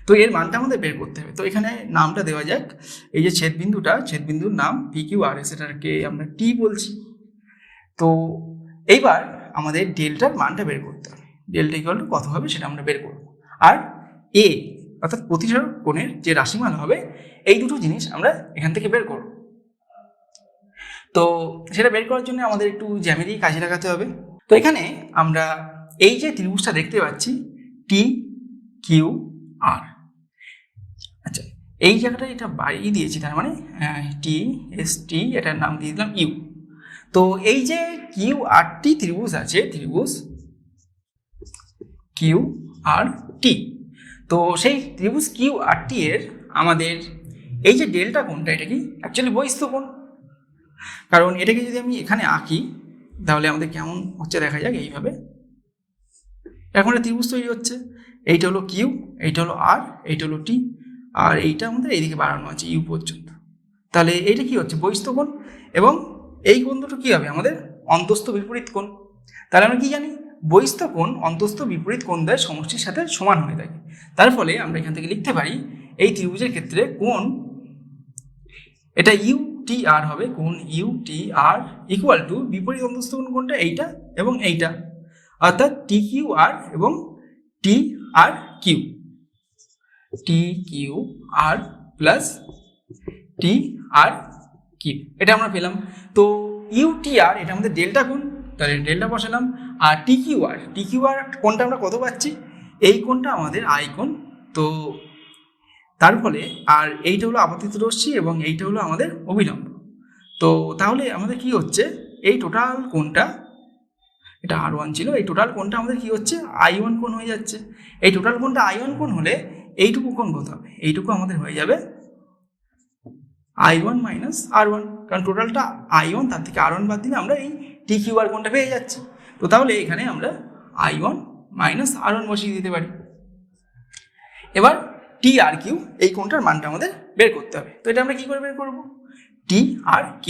তো এর মানটা আমাদের বের করতে হবে। তো এখানে নামটা দেওয়া যাক, এই যে ছেদবিন্দুর নাম PQRS, এটাকে আমরা T বলছি। তো এইবার আমাদের ডেল্টার মানটা বের করতে হবে, ডেল্টা ইকুয়াল টু কত হবে সেটা আমরা বের করব। আর এ অর্থাৎ প্রতিসারক কোণের যে রাশিমান হবে, এই দুটো জিনিস আমরা এখান থেকে বের করব। তো সেটা বের করার জন্য আমাদের একটু জ্যামিতি কাজে লাগাতে হবে। তো এখানে আমরা এই যে ত্রিভুজটা দেখতে পাচ্ছি TQR, আচ্ছা এই জায়গাটা এটা বাড়িয়ে দিয়েছি, তার মানে TST, এটার নাম দিয়ে দিলাম ইউ। তো এই যে QRT ত্রিভুজ আছে, ত্রিভুজ QRT, তো সেই ত্রিভুজ QRT এর আমাদের এই যে ডেল্টা কোণটা, এটা কি অ্যাকচুয়ালি বহিস্থ কোণ। কারণ এটাকে যদি আমি এখানে আঁকি তাহলে আমাদের কেমন হচ্ছে দেখা যাক, এইভাবে এখন একটা ত্রিভুজ তৈরি হচ্ছে, এইটা হলো কিউ, এইটা হলো আর, এইটা হলো টি, আর এইটা আমাদের এইদিকে বাড়ানো আছে ইউ পর্যন্ত। তাহলে এইটা কি হচ্ছে, বহিস্থ কোণ, এবং এই কোণ দুটো কী হবে, আমাদের অন্তস্থ বিপরীত কোণ। তাহলে আমরা কি জানি, বহিস্থ কোণ অন্তস্থ বিপরীত কোণ দ্বয়ের সমষ্টির সাথে সমান হয়ে থাকে। তার ফলে আমরা এখান থেকে লিখতে পারি এই ত্রিভুজের ক্ষেত্রে কোণ এটা UTR হবে, কোণ UTR ইকুয়াল টু বিপরীত অন্তস্থ কোণটা এইটা এবং এইটা, অর্থাৎ TQR এবং TRQ, TQR প্লাস TRQ এটা আমরা পেলাম। তো UTR এটা আমাদের ডেল্টা কোণ, তাহলে ডেল্টা বসালাম। আর TQR কোণটা আমরা কত পাচ্ছি, এই কোণটা আমাদের আই কোণ। তো তার ফলে আর এইটা হলো আপতিত রশ্মি এবং এইটা হলো আমাদের অভিলম্ব। তো তাহলে আমাদের কি হচ্ছে, এই টোটাল কোণটা, এটা R1 ছিল, এই টোটাল কোণটা আমাদের কি হচ্ছে I1 কোণ হয়ে যাচ্ছে। এই টোটাল কোণটা I1 কোণ হলে এইটুকু কোণ কত হবে, এইটুকু আমাদের হয়ে যাবে I1 মাইনাস R1, কারণ টোটালটা I1, তার থেকে R1 বাদ দিলে আমরা এই TQR কোণটা পেয়ে যাচ্ছি। তো তাহলে এখানে আমরা I1 মাইনাস R1 বসিয়ে দিতে পারি। এবার TRQ এই কোণটার মানটা আমাদের বের করতে হবে। তো এটা আমরা কি করে বের করব, TRQ।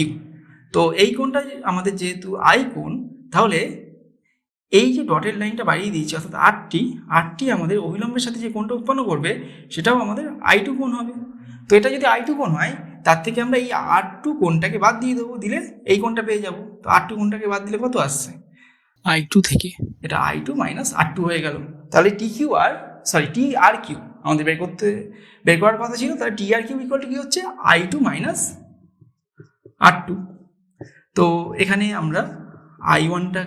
তো এই কোণটা আমাদের যেহেতু I কোণ, তাহলে এই যে ডটের লাইনটা বাড়িয়ে দিয়েছি অর্থাৎ আরটি আমাদের অভিলম্বের সাথে যে কোণটা উৎপন্ন করবে সেটাও আমাদের I2 কোণ হবে। তো এটা যদি I2 কোণ হয়, তার থেকে আমরা এই R2 কোণটাকে বাদ দিয়ে দেবো, দিলে এই কোণটা পেয়ে যাব। তো R2 কোণটাকে বাদ দিলে কত আসছে, I2 থেকে এটা I2 মাইনাস R2 হয়ে গেল। তাহলে TRQ আমাদের বের করার কথা ছিল, তাহলে TRQ ইকুয়াল টু কি হচ্ছে I2 মাইনাস R2। তো এখানে আমরা I1টা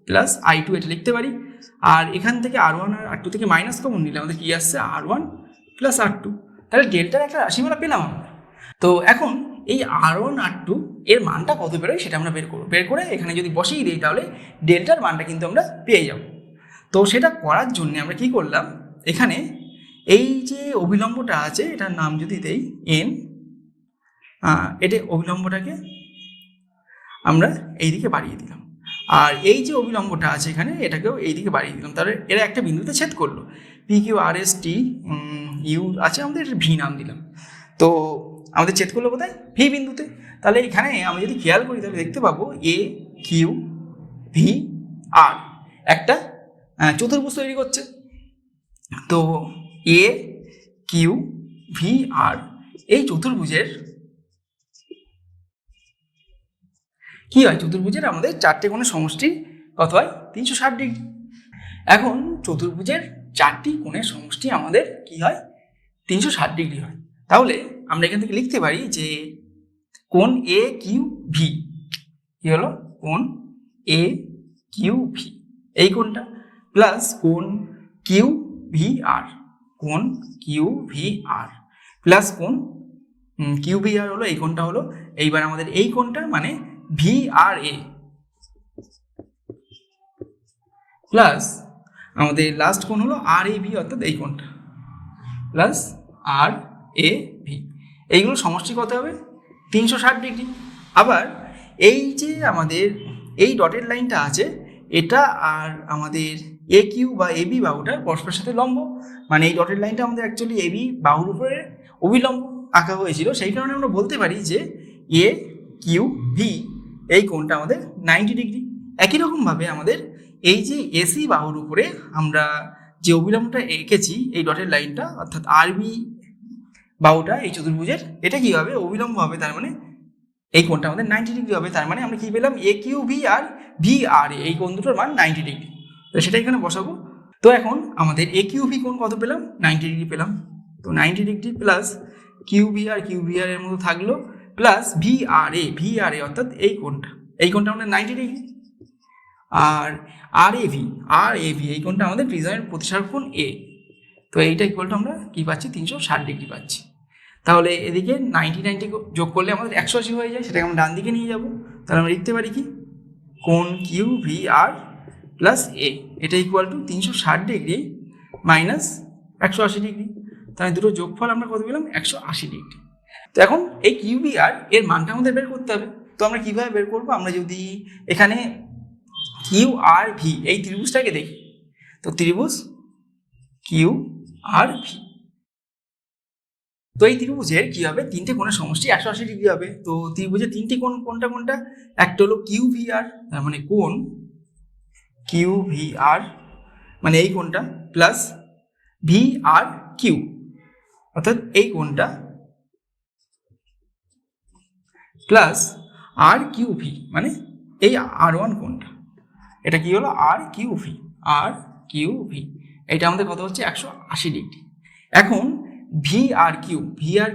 প্লাস I2 এটা লিখতে পারি। আর এখান থেকে R1 আর R2 থেকে মাইনাস কমন নিলে আমাদের কি আসছে R1 প্লাস R2। তাহলে ডেল্টার একটা রাশিমালা পেলাম আমরা। তো এখন এই R1 R2 এর মানটা কত বেরোয় সেটা আমরা বের করে এখানে যদি বসিয়ে দিই তাহলে ডেল্টার মানটা কিন্তু আমরা পেয়ে যাব। তো সেটা করার জন্য আমরা কি করলাম, এখানে এই যে অভিলম্বটা আছে এটার নাম যদি দেই N, এটা অভিলম্বটাকে আমরা এইদিকে বাড়িয়ে দিলাম। আর এই যে অভিলম্বটা আছে এখানে এটাকেও এইদিকে বাড়িয়ে দিলাম। তাহলে এরা একটা বিন্দুতে ছেদ করলো, PQRST U আছে আমাদের V নাম দিলাম। তো আমাদের ছেদ করলো কোথায়, V বিন্দুতে। তাহলে এখানে আমরা যদি খেয়াল করি তাহলে দেখতে পাবো AQVR একটা চতুর্ভুজ তৈরি করছে। তো AQVR এই চতুর্ভুজের কি হয়, চতুর্ভুজের আমাদের চারটে কোণের সমষ্টি কত হয়, 360 ডিগ্রি। এখন চতুর্ভুজের চারটি কোণের সমষ্টি আমাদের কি হয়, 360 ডিগ্রি হয়। তাহলে আমরা এখান থেকে লিখতে পারি যে কোণ AQV কি হলো, কোণ AQV এই কোণটা প্লাস কোণ QVR, কোণ QVR প্লাস কোণ QVR হলো এই কোণটা হলো। এইবার আমাদের এই কোণটা মানে VRA প্লাস আমাদের লাস্ট কোণ হলো RAB, অর্থাৎ এই কোণটা প্লাস RAB, এইগুলো সমষ্টি কত হবে 360 ডিগ্রি। আবার এই যে আমাদের এই ডটের লাইনটা আছে এটা আর আমাদের AQ বা AB বাহুটা পরস্পরের সাথে লম্ব, মানে এই ডটের লাইনটা আমাদের অ্যাকচুয়ালি AB বাহুর উপরে অভিলম্ব আঁকা হয়েছিল, সেই কারণে আমরা বলতে পারি যে AQV এই কোণটা আমাদের 90 ডিগ্রি। একই রকমভাবে আমাদের এই যে AC বাহুর উপরে আমরা যে অভিলম্বটা এঁকেছি এই ডটের লাইনটা অর্থাৎ RB বাহুটা এই চতুর্ভুজের, এটা কি হবে অভিলম্ব হবে, তার মানে এই কোণটা আমাদের 90 ডিগ্রি হবে। তার মানে আমরা কি পেলাম, AQV আর VRA এই কোণ দুটোর মান 90 ডিগ্রি। তো সেটা এখানে বসাবো। তো এখন আমাদের AQV কোণ কত পেলাম, 90 ডিগ্রি পেলাম। তো 90 ডিগ্রি প্লাস QVR এর মতো থাকলো প্লাস VRA অর্থাৎ এই কোণটা আমাদের 90 ডিগ্রি। আর RAV এই কোণটা আমাদের প্রিজমের প্রতিসারক কোণ A। তো এইটা ইকুয়াল টু আমরা কি পাচ্ছি, 360 ডিগ্রি পাচ্ছি। তাহলে এদিকে 90 যোগ করলে আমাদের 180 হয়ে যায়, সেটাকে আমরা ডান দিকে নিয়ে যাব। তাহলে আমরা লিখতে পারি কি, কোণ QVR প্লাস A এটা equal to 360 degree minus 180 degree. তাহলে দুটো যোগফল আমরা কত পেলাম, 180 ডিগ্রি। তো এখন এই QVR এর মানটা আমাদের বের করতে হবে। তো আমরা কীভাবে বের করবো, আমরা যদি এখানে QRV এই ত্রিভুজটাকে দেখি, তো ত্রিভুজ QRV, তো এই ত্রিভুজের কি হবে, তিনটে কোণের সমষ্টি 180 ডিগ্রি হবে। তো ত্রিভুজের তিনটি কোণ কোনটা, একটা হলো QVR তার মানে কোণ কিউ ভি আর মানে এই কোণটা প্লাস ভি আর কিউ অর্থাৎ এই কোণটা প্লাস আর কিউ ভি মানে এই R1 কোণটা, এটা কি হলো আর কিউ ভি, এটা আমাদের কত হচ্ছে 180 ডিগ্রি। এখন ভি আর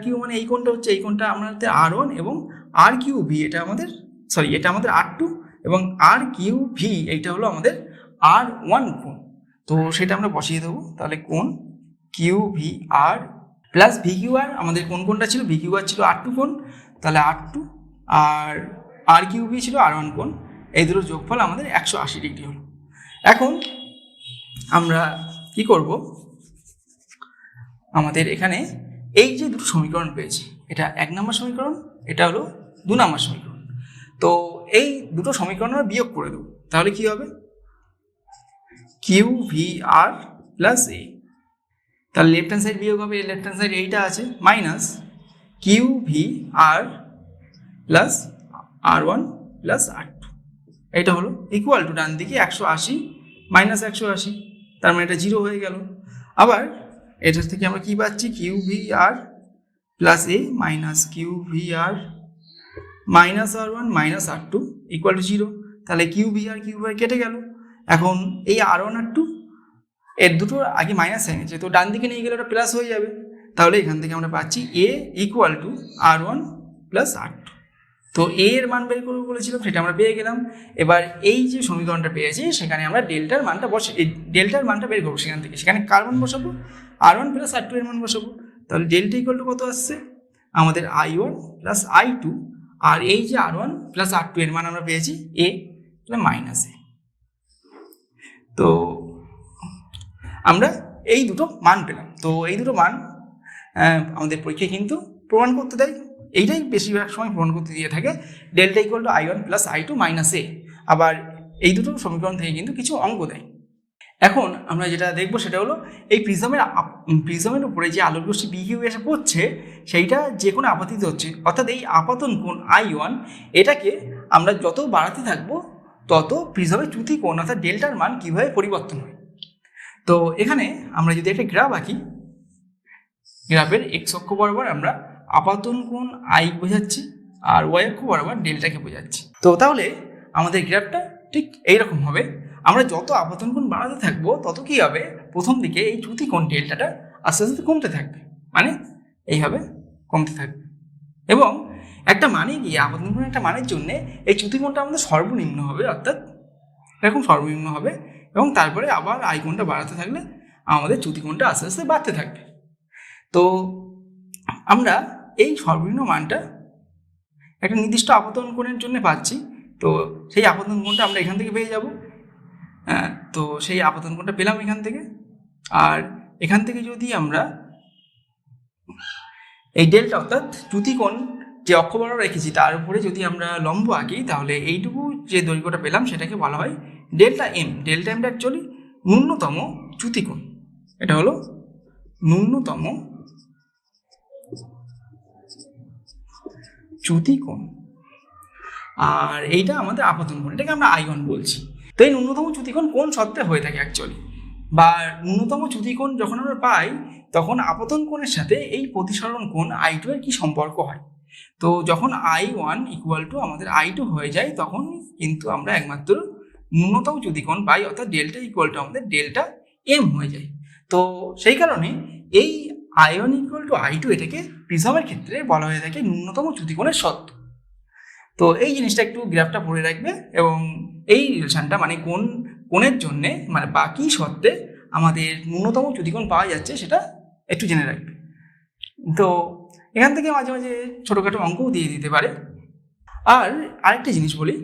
কিউ মানে এই কোণটা হচ্ছে, এই কোণটা আমাদের R1 এবং আর কিউ ভি এটা আমাদের R2 এবং আর কিউ ভি এইটা হলো আমাদের R1 কোণ। তো সেটা আমরা বসিয়ে দেবো, তাহলে কোণ Q V R plus V Q R, আমাদের কোণটা ছিল ভি কিউ আর ছিল R2 কোণ, তাহলে R2 আর আর কিউ ভি ছিল R1 কোণ, এই দুটোর যোগফল আমাদের 180 ডিগ্রি হলো। এখন আমরা কি করব, আমাদের এখানে এই যে দুটো সমীকরণ পেয়েছি, এটা 1 নম্বর সমীকরণ, এটা হলো 2 নম্বর সমীকরণ। তো এই দুটো সমীকরণ আমরা বিয়োগ করে দেবো, তাহলে কি হবে কিউ ভি আর প্লাস এ, তাহলে লেফট হ্যান্ড সাইড বিয়োগ হবে, লেফট হ্যান্ড সাইড এইটা আছে minus Q V R plus R1 plus R2, এটা হলো ইকুয়াল টু ডান দিকে 180 মাইনাস 180, তার মানে এটা 0 হয়ে গেল। আবার এটার থেকে আমরা কি পাচ্ছি, Q V R plus A minus Q V R minus R1 minus R2 equal to 0, তাহলে কিউ ভি আর কেটে গেল। এখন এই R1 R2 এর দুটো আগে মাইনাস হয়ে গেছে, তো ডান দিকে নিয়ে গেলে ওটা প্লাস হয়ে যাবে, তাহলে এখান থেকে আমরা পাচ্ছি এ equal to R1 plus R2। তো এ এর মান বের করবো বলেছিলাম, সেটা আমরা পেয়ে গেলাম। এবার এই যে সমীকরণটা পেয়েছি সেখানে আমরা ডেল্টার মানটা বের করবো, সেখানে কার মান বসাবো, R1 প্লাস R2 এর মান বসাবো। তাহলে ডেল্টা ইকুয়াল টু কত আসছে আমাদের I1 প্লাস I2, আর এই যে R1 প্লাস R2 এর মান আমরা পেয়েছি এ মাইনাস এ। তো আমরা এই দুটো মান পেলাম। তো এই দুটো মান আমাদের পরীক্ষায় কিন্তু প্রমাণ করতে দেয়, এইটাই বেশিরভাগ সময় প্রমাণ করতে দিয়ে থাকে, delta equal to I1 plus I2 minus A. আবার এই দুটো সমীকরণ থেকে কিন্তু কিছু অঙ্ক দেয়। এখন আমরা যেটা দেখবো সেটা হলো এই প্রিজমের উপরে যে আলোর রশ্মি বি কিউ এসে পড়ছে সেইটা যে কোনো আপাতিত হচ্ছে, অর্থাৎ এই আপাতন কোণ I1 এটাকে আমরা যত বাড়াতে থাকবো তত প্রিজমের চ্যুতি কোণ অর্থাৎ ডেল্টার মান কীভাবে পরিবর্তন হয়। তো এখানে আমরা যদি একটা গ্রাফ আঁকি, গ্রাফের এক্স অক্ষ বরাবর আমরা আপাতন কোণ আই বোঝাচ্ছি আর ওয়াই অক্ষ বরাবর ডেল্টাকে বোঝাচ্ছি। তো তাহলে আমাদের গ্রাফটা ঠিক এইরকম হবে, আমরা যত আপাতন কোণ বাড়াতে থাকবো তত কি হবে, প্রথম দিকে এই চ্যুতি কোণ ডেল্টাটা আস্তে আস্তে কমতে থাকবে, মানে এইভাবে কমতে থাকবে, এবং একটা মানে গিয়ে আপাতন কোণ একটা মানের জন্য এই চ্যুতি কোণটা আমাদের সর্বনিম্ন হবে, অর্থাৎ এরকম সর্বনিম্ন হবে, এবং তারপরে আবার আই কোণটা বাড়াতে থাকলে আমাদের চ্যুতি কোণটা আস্তে আস্তে বাড়তে থাকবে। তো আমরা এই সর্বনিম্ন মানটা একটা নির্দিষ্ট আপতন কোণের জন্য পাচ্ছি, তো সেই আপতন কোণটা আমরা এখান থেকে পেয়ে যাব। তো সেই আপতন কোণটা পেলাম এখান থেকে, আর এখান থেকে যদি আমরা এই ডেল্টা অর্থাৎ চ্যুতি কোণ যে অক্ষ বরাবর রেখেছি তার উপরে যদি আমরা লম্ব আঁকি, তাহলে এইটুকু যে দৈর্ঘ্যটা পেলাম সেটাকে বলা হয় ডেল্টা এম। ডেল্টা এমটা অ্যাকচুয়ালি ন্যূনতম চ্যুতি কোণ, এটা হলো ন্যূনতম চ্যুতি কোণ, আর এইটা আমাদের আপতন কোণ, এটাকে আমরা I1 বলছি। তো এই ন্যূনতম চ্যুতি কোণ কোন শর্তে হয়ে থাকে অ্যাকচুয়ালি, বা ন্যূনতম চ্যুতি কোণ যখন আমরা পাই তখন আপতন কোণের সাথে এই প্রতিসরণ কোণ I2 এর কি সম্পর্ক হয়। তো যখন I1 ইকুয়াল টু আমাদের I2 হয়ে যায় তখন কিন্তু আমরা একমাত্র ন্যূনতম চ্যুতি কোণ পাই, অর্থাৎ ডেল্টা ইকুয়াল টু আমাদের ডেল্টা এম হয়ে যায়। তো সেই কারণে এই I1 ইকুয়াল টু I2 এটাকে প্রিজমের ক্ষেত্রে বলা হয়ে থাকে ন্যূনতম চ্যুতি কোণের শর্ত। তো এই জিনিসটা একটু গ্রাফটা পড়ে রাখবে, এবং এই রিলেশনটা মানে কোণের জন্যে মানে বাকি শর্তে আমাদের ন্যূনতম চ্যুতি কোণ পাওয়া যাচ্ছে সেটা একটু জেনে রাখবে। তো এখান থেকে মাঝে মাঝে ছোটোখাটো অঙ্কও দিয়ে দিতে পারে। আর আরেকটা জিনিস বলি,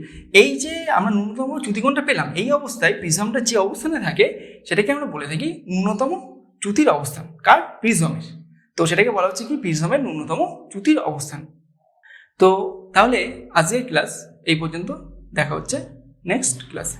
এই যে আমরা ন্যূনতম চ্যুতি কোণটা পেলাম, এই অবস্থায় প্রিজমটা যে অবস্থানে থাকে সেটাকে আমরা বলে থাকি ন্যূনতম চ্যুতির অবস্থান, কার, প্রিজমের। তো সেটাকে বলা হচ্ছে কি প্রিজমের ন্যূনতম চ্যুতির অবস্থান। তো তাহলে আজকের ক্লাস এই পর্যন্ত, দেখা হচ্ছে নেক্সট ক্লাসে।